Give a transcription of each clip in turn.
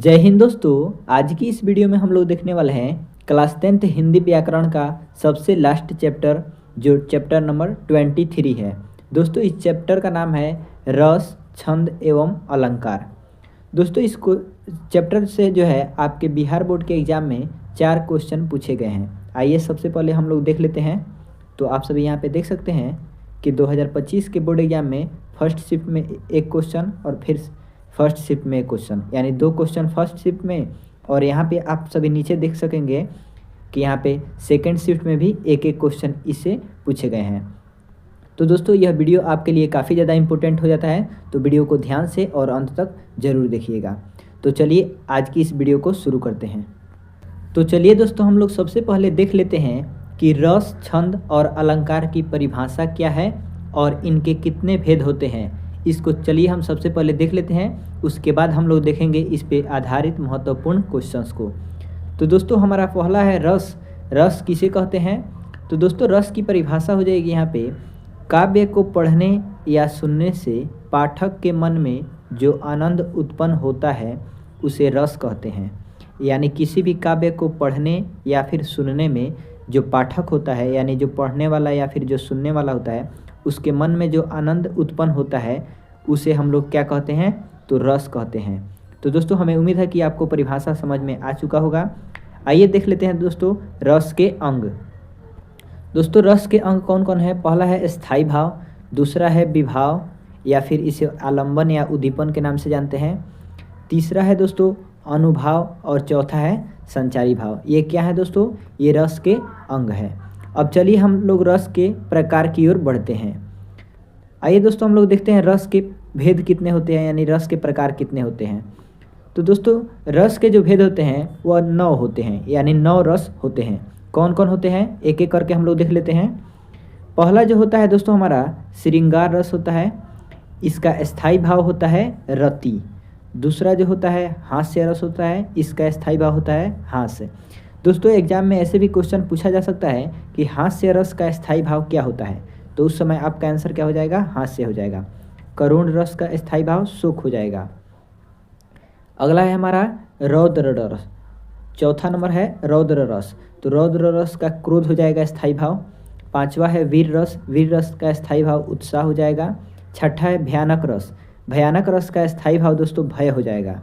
जय हिंद दोस्तों। आज की इस वीडियो में हम लोग देखने वाले हैं क्लास 10th हिंदी व्याकरण का सबसे लास्ट चैप्टर जो चैप्टर नंबर 23 है। दोस्तों इस चैप्टर का नाम है रस, छंद एवं अलंकार। दोस्तों इसको चैप्टर से जो है आपके बिहार बोर्ड के एग्जाम में 4 क्वेश्चन पूछे गए हैं। आइए सबसे पहले हम लोग देख लेते हैं। तो आप सभी यहाँ पे देख सकते हैं कि 2025 के बोर्ड एग्जाम में फर्स्ट शिफ्ट में एक क्वेश्चन और फिर फर्स्ट शिफ्ट में एक क्वेश्चन, यानी 2 क्वेश्चन फर्स्ट शिफ्ट में, और यहाँ पे आप सभी नीचे देख सकेंगे कि यहाँ पे सेकंड शिफ्ट में भी एक एक क्वेश्चन इससे पूछे गए हैं। तो दोस्तों यह वीडियो आपके लिए काफ़ी ज़्यादा इंपॉर्टेंट हो जाता है, तो वीडियो को ध्यान से और अंत तक ज़रूर देखिएगा। तो चलिए आज की इस वीडियो को शुरू करते हैं। तो चलिए दोस्तों हम लोग सबसे पहले देख लेते हैं कि रस, छंद और अलंकार की परिभाषा क्या है और इनके कितने भेद होते हैं। इसको चलिए हम सबसे पहले देख लेते हैं, उसके बाद हम लोग देखेंगे इस पे आधारित महत्वपूर्ण क्वेश्चंस को। तो दोस्तों हमारा पहला है रस। रस किसे कहते हैं? तो दोस्तों रस की परिभाषा हो जाएगी यहाँ पे, काव्य को पढ़ने या सुनने से पाठक के मन में जो आनंद उत्पन्न होता है उसे रस कहते हैं। यानी किसी भी काव्य को पढ़ने या फिर सुनने में जो पाठक होता है, यानी जो पढ़ने वाला या फिर जो सुनने वाला होता है, उसके मन में जो आनंद उत्पन्न होता है उसे हम लोग क्या कहते हैं? तो रस कहते हैं। तो दोस्तों हमें उम्मीद है कि आपको परिभाषा समझ में आ चुका होगा। आइए देख लेते हैं दोस्तों रस के अंग। दोस्तों रस के अंग कौन कौन है? पहला है स्थायी भाव, दूसरा है विभाव या फिर इसे आलंबन या उद्दीपन के नाम से जानते हैं, तीसरा है दोस्तों अनुभाव और चौथा है संचारी भाव। ये क्या है दोस्तों? ये रस के अंग है। अब चलिए हम लोग रस के प्रकार की ओर बढ़ते हैं। आइए दोस्तों हम लोग देखते हैं रस के भेद कितने होते हैं, यानी रस के प्रकार कितने होते हैं। तो दोस्तों रस के जो भेद होते हैं वह 9 होते हैं, यानी 9 रस होते हैं। कौन कौन होते हैं एक एक करके हम लोग देख लेते हैं। पहला जो होता है दोस्तों हमारा श्रृंगार रस होता है, इसका स्थायी भाव होता है रति। दूसरा जो होता है हास्य रस होता है, इसका स्थायी भाव होता है हास्य। दोस्तों एग्जाम में ऐसे भी क्वेश्चन पूछा जा सकता है कि हास्य रस का स्थायी भाव क्या होता है, तो उस समय आपका आंसर क्या हो जाएगा? हास्य हो जाएगा। करुण रस का स्थायी भाव शोक हो जाएगा। अगला है हमारा रौद्र रस। चौथा नंबर है रौद्र रस, तो रौद्र रस का क्रोध हो जाएगा स्थायी भाव। पांचवा है वीर रस, वीर रस का स्थायी भाव उत्साह हो जाएगा। छठा है भयानक रस, भयानक रस का स्थायी भाव दोस्तों भय हो जाएगा।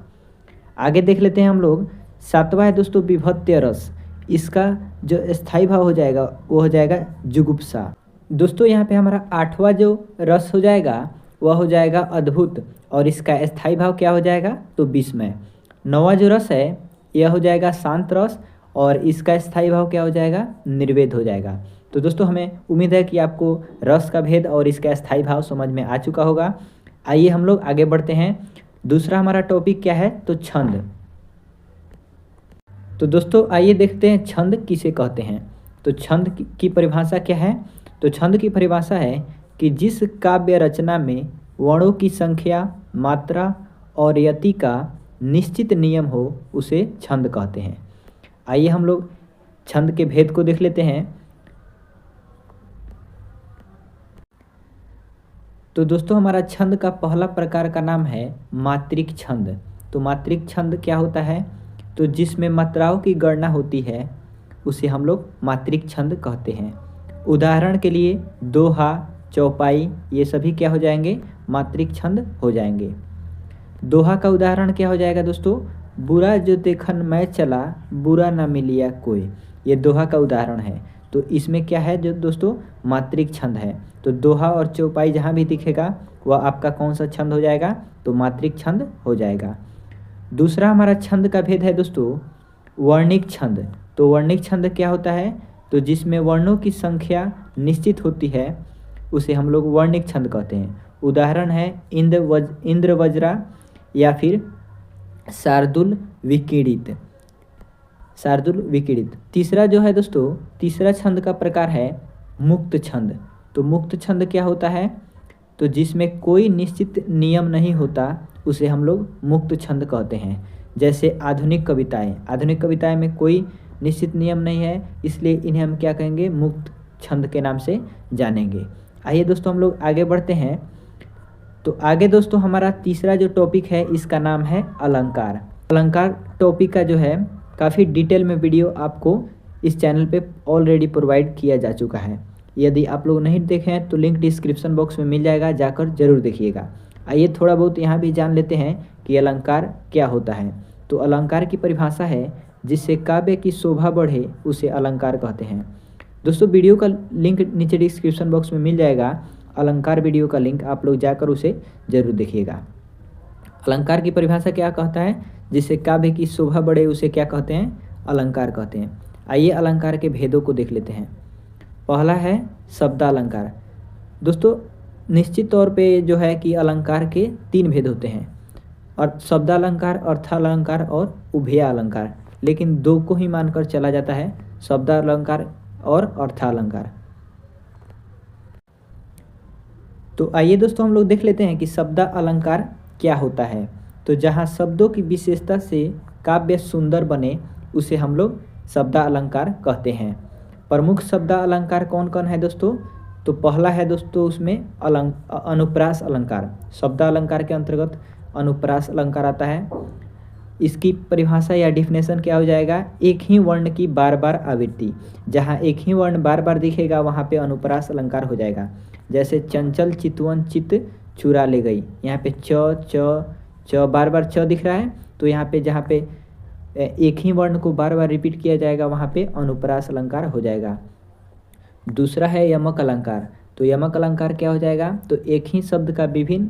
आगे देख लेते हैं हम लोग। सातवां है दोस्तों विभत्य रस, इसका जो स्थायी भाव हो जाएगा वो हो जाएगा जुगुप्सा। दोस्तों यहाँ पे हमारा 8वां जो रस हो जाएगा वह हो जाएगा अद्भुत, और इसका स्थायी भाव क्या हो जाएगा? तो विस्मय। 9वां जो रस है यह हो जाएगा शांत रस, और इसका स्थायी भाव क्या हो जाएगा? निर्वेद हो जाएगा। तो दोस्तों हमें उम्मीद है कि आपको रस का भेद और इसका स्थायी भाव समझ में आ चुका होगा। आइए हम लोग आगे बढ़ते हैं। दूसरा हमारा टॉपिक क्या है? तो छंद। तो दोस्तों आइए देखते हैं छंद किसे कहते हैं। तो छंद की परिभाषा क्या है? तो छंद की परिभाषा है कि जिस काव्य रचना में वर्णों की संख्या, मात्रा और यति का निश्चित नियम हो उसे छंद कहते हैं। आइए हम लोग छंद के भेद को देख लेते हैं। तो दोस्तों हमारा छंद का पहला प्रकार का नाम है मात्रिक छंद। तो मात्रिक छंद क्या होता है? तो जिसमें मात्राओं की गणना होती है उसे हम लोग मात्रिक छंद कहते हैं। उदाहरण के लिए दोहा, चौपाई, ये सभी क्या हो जाएंगे? मात्रिक छंद हो जाएंगे। दोहा का उदाहरण क्या हो जाएगा दोस्तों? बुरा जो देखन मैं चला, बुरा ना मिलिया कोई। ये दोहा का उदाहरण है। तो इसमें क्या है जो दोस्तों? मात्रिक छंद है। तो दोहा और चौपाई जहाँ भी दिखेगा वह आपका कौन सा छंद हो जाएगा? तो मात्रिक छंद हो जाएगा। दूसरा हमारा छंद का भेद है दोस्तों वर्णिक छंद। तो वर्णिक छंद क्या होता है? तो जिसमें वर्णों की संख्या निश्चित होती है उसे हम लोग वर्णिक छंद कहते हैं। उदाहरण है इंद्र वज्रा या फिर शार्दुल विकीड़ित, शार्दुल विकीड़ित। तीसरा जो है दोस्तों, तीसरा छंद का प्रकार है मुक्त छंद। तो मुक्त छंद क्या होता है? तो जिसमें कोई निश्चित नियम नहीं होता उसे हम लोग मुक्त छंद कहते हैं। जैसे आधुनिक कविताएं, आधुनिक कविताएं में कोई निश्चित नियम नहीं है, इसलिए इन्हें हम क्या कहेंगे? मुक्त छंद के नाम से जानेंगे। आइए दोस्तों हम लोग आगे बढ़ते हैं। तो आगे दोस्तों हमारा तीसरा जो टॉपिक है इसका नाम है अलंकार। अलंकार टॉपिक का जो है काफ़ी डिटेल में वीडियो आपको इस चैनल पे ऑलरेडी प्रोवाइड किया जा चुका है। यदि आप लोग नहीं देखे हैं तो लिंक डिस्क्रिप्शन बॉक्स में मिल जाएगा, जाकर जरूर देखिएगा। आइए थोड़ा बहुत यहाँ भी जान लेते हैं कि अलंकार क्या होता है। तो अलंकार की परिभाषा है जिससे काव्य की शोभा बढ़े उसे अलंकार कहते हैं। दोस्तों वीडियो का लिंक नीचे डिस्क्रिप्शन बॉक्स में मिल जाएगा, अलंकार वीडियो का लिंक, आप लोग जाकर उसे जरूर देखिएगा। अलंकार की परिभाषा क्या कहता है, जिससे काव्य की शोभा बढ़े उसे क्या कहते हैं, अलंकार कहते हैं। आइए अलंकार के भेदों को देख लेते हैं। पहला है शब्दालंकार। दोस्तों निश्चित तौर पे जो है कि अलंकार के 3 भेद होते हैं, और शब्दालंकार, अर्थालंकार और उभय अलंकार, लेकिन 2 को ही मानकर चला जाता है, शब्दालंकार और अर्थालंकार। तो आइए दोस्तों हम लोग देख लेते हैं कि शब्दालंकार क्या होता है। तो जहाँ शब्दों की विशेषता से काव्य सुंदर बने उसे हम लोग शब्दालंकार कहते हैं। प्रमुख शब्दालंकार कौन कौन है दोस्तों? तो पहला है दोस्तों उसमें अनुप्रास अलंकार। शब्दालंकार के अंतर्गत अनुप्रास अलंकार आता है। इसकी परिभाषा या डिफिनेशन क्या हो जाएगा, एक ही वर्ण की बार बार आवृत्ति। जहाँ एक ही वर्ण बार बार दिखेगा वहाँ पे अनुप्रास अलंकार हो जाएगा। जैसे चंचल चितवन चित चुरा ले गई, यहाँ पे च च च बार बार च दिख रहा है, तो यहाँ पे जहाँ पे एक ही वर्ण को बार बार रिपीट किया जाएगा वहाँ पे अनुप्रास अलंकार हो जाएगा। दूसरा है यमक अलंकार। तो यमक अलंकार क्या हो जाएगा, तो एक ही शब्द का भिन्न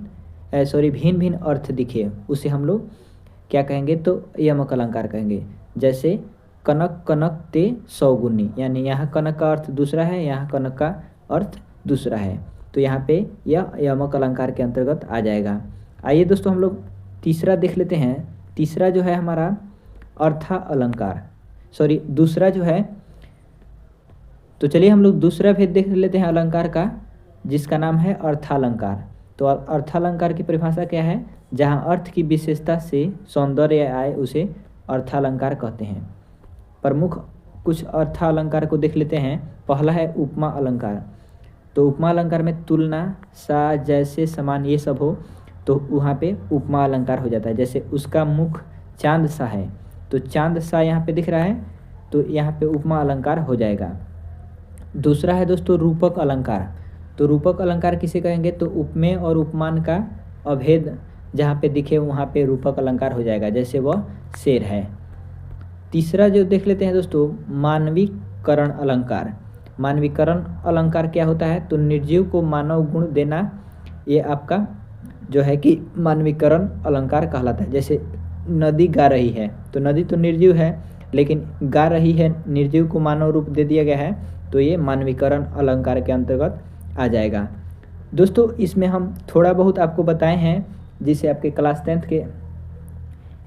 भिन्न अर्थ दिखे उसे हम लोग क्या कहेंगे, तो यमक अलंकार कहेंगे। जैसे कनक कनक ते सौगुनी, यानी यहाँ कनक का अर्थ दूसरा है, यहाँ कनक का अर्थ दूसरा है, तो यहाँ पे यह यमक अलंकार के अंतर्गत आ जाएगा। आइए दोस्तों हम लोग तीसरा देख लेते हैं। तीसरा जो है हमारा अर्था अलंकार, दूसरा जो है, तो चलिए हम लोग दूसरा भेद देख लेते हैं अलंकार का, जिसका नाम है अर्थालंकार। तो अर्थालंकार की परिभाषा क्या है, जहाँ अर्थ की विशेषता से सौंदर्य आए उसे अर्थालंकार कहते हैं। प्रमुख कुछ अर्थालंकार को देख लेते हैं। पहला है उपमा अलंकार। तो उपमा अलंकार में तुलना, सा, जैसे, समान ये सब हो तो वहाँ पे उपमा अलंकार हो जाता है। जैसे उसका मुख चांद सा है, तो चांद सा यहाँ पे दिख रहा है, तो यहाँ पे उपमा अलंकार हो जाएगा। दूसरा है दोस्तों रूपक अलंकार। तो रूपक अलंकार किसे कहेंगे, तो उपमेय और उपमान का अभेद जहाँ पे दिखे वहाँ पे रूपक अलंकार हो जाएगा, जैसे वह शेर है। तीसरा जो देख लेते हैं दोस्तों, मानवीकरण अलंकार। मानवीकरण अलंकार क्या होता है, तो निर्जीव को मानव गुण देना, ये आपका जो है कि मानवीकरण अलंकार कहलाता है। जैसे नदी गा रही है, तो नदी तो निर्जीव है लेकिन गा रही है, निर्जीव को मानव रूप दे दिया गया है, तो ये मानवीकरण अलंकार के अंतर्गत आ जाएगा। दोस्तों इसमें हम थोड़ा बहुत आपको बताए हैं, जिसे आपके क्लास 10th के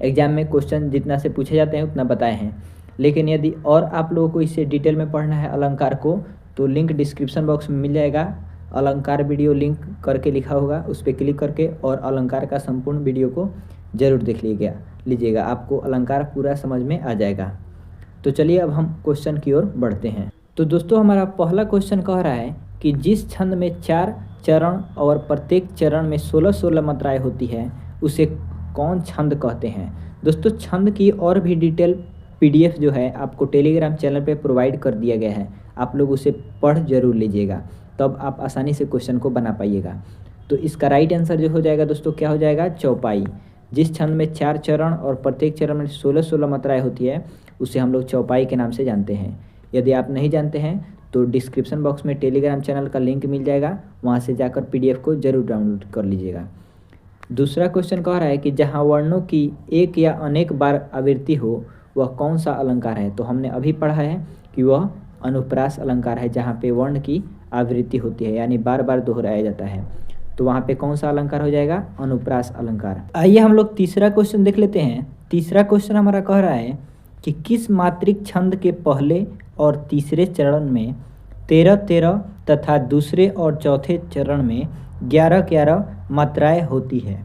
एग्जाम में क्वेश्चन जितना से पूछे जाते हैं उतना बताए हैं। लेकिन यदि और आप लोगों को इससे डिटेल में पढ़ना है अलंकार को, तो लिंक डिस्क्रिप्शन बॉक्स में मिल जाएगा। अलंकार वीडियो लिंक करके लिखा होगा, उस पर क्लिक करके और अलंकार का संपूर्ण वीडियो को जरूर देख लीजिएगा, आपको अलंकार पूरा समझ में आ जाएगा। तो चलिए अब हम क्वेश्चन की ओर बढ़ते हैं। तो दोस्तों हमारा पहला क्वेश्चन कह रहा है कि जिस छंद में 4 चरण और प्रत्येक चरण में 16-16 मात्राएं होती है उसे कौन छंद कहते हैं। दोस्तों छंद की और भी डिटेल PDF जो है आपको टेलीग्राम चैनल पे प्रोवाइड कर दिया गया है, आप लोग उसे पढ़ जरूर लीजिएगा, तब आप आसानी से क्वेश्चन को बना पाइएगा। तो इसका राइट आंसर जो हो जाएगा दोस्तों क्या हो जाएगा, चौपाई। जिस छंद में 4 चरण और प्रत्येक चरण में 16-16 मात्राएं होती है उसे हम लोग चौपाई के नाम से जानते हैं। यदि आप नहीं जानते हैं तो डिस्क्रिप्शन बॉक्स में टेलीग्राम चैनल का लिंक मिल जाएगा, वहाँ से जाकर PDF को जरूर डाउनलोड कर लीजिएगा। दूसरा क्वेश्चन कह रहा है कि जहाँ वर्णों की एक या अनेक बार आवृत्ति हो वह कौन सा अलंकार है। तो हमने अभी पढ़ा है कि वह अनुप्रास अलंकार है, जहाँ पे वर्ण की आवृत्ति होती है, यानी बार बार दोहराया जाता है, तो वहाँ पे कौन सा अलंकार हो जाएगा, अनुप्रास अलंकार। आइए हम लोग तीसरा क्वेश्चन देख लेते हैं। तीसरा क्वेश्चन हमारा कह रहा है कि किस मात्रिक छंद के पहले और तीसरे चरण में 13-13 तथा दूसरे और चौथे चरण में 11-11 मात्राएं होती है।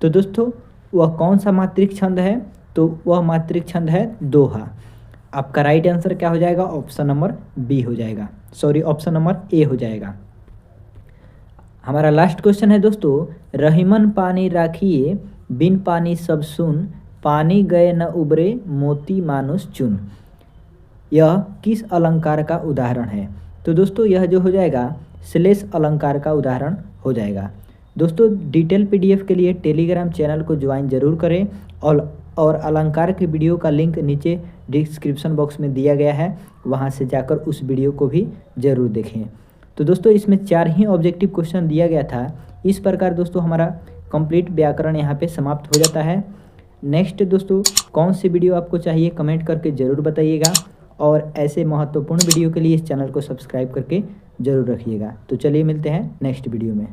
तो दोस्तों वह कौन सा मात्रिक छंद है, तो वह मात्रिक छंद है दोहा। आपका राइट आंसर क्या हो जाएगा, ऑप्शन नंबर बी हो जाएगा, ऑप्शन नंबर ए हो जाएगा। हमारा लास्ट क्वेश्चन है दोस्तों, रहीमन पानी राखिए बिन पानी सब सुन, पानी गए न उबरे मोती मानुष चुन, यह किस अलंकार का उदाहरण है? तो दोस्तों यह जो हो जाएगा श्लेष अलंकार का उदाहरण हो जाएगा। दोस्तों डिटेल पीडीएफ के लिए टेलीग्राम चैनल को ज्वाइन जरूर करें और अलंकार के वीडियो का लिंक नीचे डिस्क्रिप्शन बॉक्स में दिया गया है, वहां से जाकर उस वीडियो को भी ज़रूर देखें। तो दोस्तों इसमें 4 ही ऑब्जेक्टिव क्वेश्चन दिया गया था। इस प्रकार दोस्तों हमारा कंप्लीट व्याकरण यहाँ पे समाप्त हो जाता है। नेक्स्ट दोस्तों कौन सी वीडियो आपको चाहिए कमेंट करके ज़रूर बताइएगा, और ऐसे महत्वपूर्ण वीडियो के लिए इस चैनल को सब्सक्राइब करके ज़रूर रखिएगा। तो चलिए मिलते हैं नेक्स्ट वीडियो में।